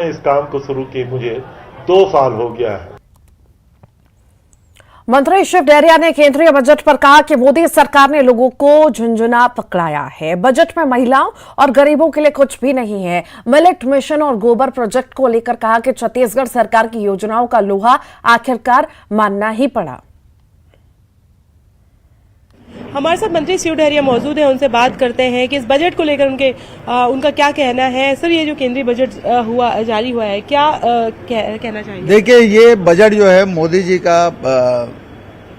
इस काम को शुरू किए मुझे 2 साल हो गया है। मंत्री शिव डहरिया ने केंद्रीय बजट पर कहा कि मोदी सरकार ने लोगों को झुंझुना पकड़ाया है। बजट में महिलाओं और गरीबों के लिए कुछ भी नहीं है। मिलेट मिशन और गोबर प्रोजेक्ट को लेकर कहा कि छत्तीसगढ़ सरकार की योजनाओं का लोहा आखिरकार मानना ही पड़ा। हमारे साथ मंत्री शिव डहरिया मौजूद हैं, उनसे बात करते हैं कि इस बजट को लेकर उनका क्या कहना है। सर, ये जो केंद्रीय बजट जारी हुआ है, क्या कहना चाहिए? देखिए, ये बजट जो है मोदी जी का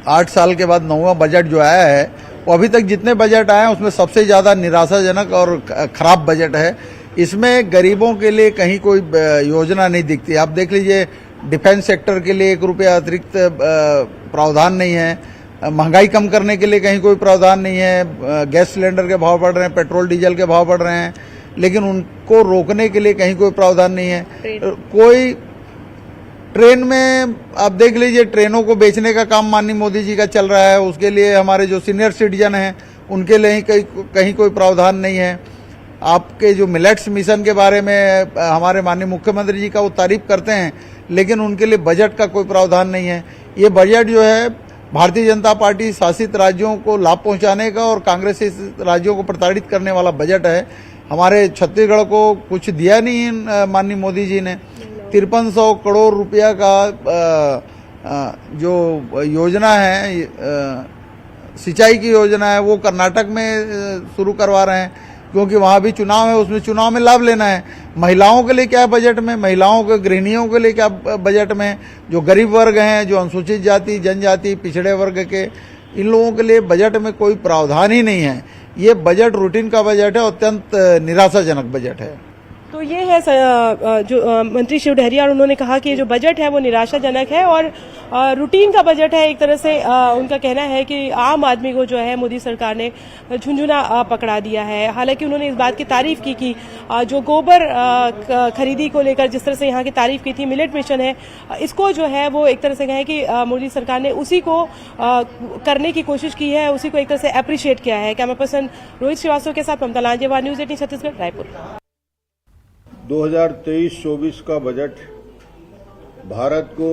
8 साल के बाद 9वां बजट जो आया है, वो अभी तक जितने बजट आए हैं उसमें सबसे ज्यादा निराशाजनक और खराब बजट है। इसमें गरीबों के लिए कहीं कोई योजना नहीं दिखती। आप देख लीजिए, डिफेंस सेक्टर के लिए 1 रुपया अतिरिक्त प्रावधान नहीं है। महंगाई कम करने के लिए कहीं कोई प्रावधान नहीं है। गैस सिलेंडर के भाव बढ़ रहे हैं, पेट्रोल डीजल के भाव बढ़ रहे हैं, लेकिन उनको रोकने के लिए कहीं कोई प्रावधान नहीं है। कोई ट्रेन में आप देख लीजिए, ट्रेनों को बेचने का काम माननीय मोदी जी का चल रहा है। उसके लिए हमारे जो सीनियर सिटीजन हैं उनके लिए कहीं कोई प्रावधान नहीं है। आपके जो मिलेट्स मिशन के बारे में हमारे माननीय मुख्यमंत्री जी का वो तारीफ करते हैं, लेकिन उनके लिए बजट का कोई प्रावधान नहीं है। ये बजट जो है भारतीय जनता पार्टी शासित राज्यों को लाभ पहुंचाने का और कांग्रेस शासित राज्यों को प्रताड़ित करने वाला बजट है। हमारे छत्तीसगढ़ को कुछ दिया नहीं माननीय मोदी जी ने। 5300 करोड़ रुपया का जो योजना है, सिंचाई की योजना है, वो कर्नाटक में शुरू करवा रहे हैं, क्योंकि वहां भी चुनाव है, उसमें चुनाव में लाभ लेना है। महिलाओं के लिए क्या है बजट में, महिलाओं के गृहिणियों के लिए क्या बजट में, जो गरीब वर्ग हैं, जो अनुसूचित जाति जनजाति पिछड़े वर्ग के, इन लोगों के लिए बजट में कोई प्रावधान ही नहीं है। ये बजट रूटीन का बजट है, अत्यंत निराशाजनक बजट है। तो ये है जो मंत्री शिव डहरिया, और उन्होंने कहा कि जो बजट है वो निराशाजनक है और रूटीन का बजट है। एक तरह से उनका कहना है कि आम आदमी को जो है मोदी सरकार ने झुंझुना पकड़ा दिया है। हालांकि उन्होंने इस बात की तारीफ की कि जो गोबर खरीदी को लेकर जिस तरह से यहाँ की तारीफ की थी, मिलेट मिशन है, इसको जो है वो एक तरह से कहें कि मोदी सरकार ने उसी को करने की कोशिश की है, उसी को एक तरह से अप्रिशिएट किया है। कैमरा पर्सन रोहित श्रीवास्तव के साथ ममता लांजेवार, न्यूज 18 छत्तीसगढ़, रायपुर। 2023-24 का बजट भारत को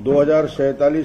2047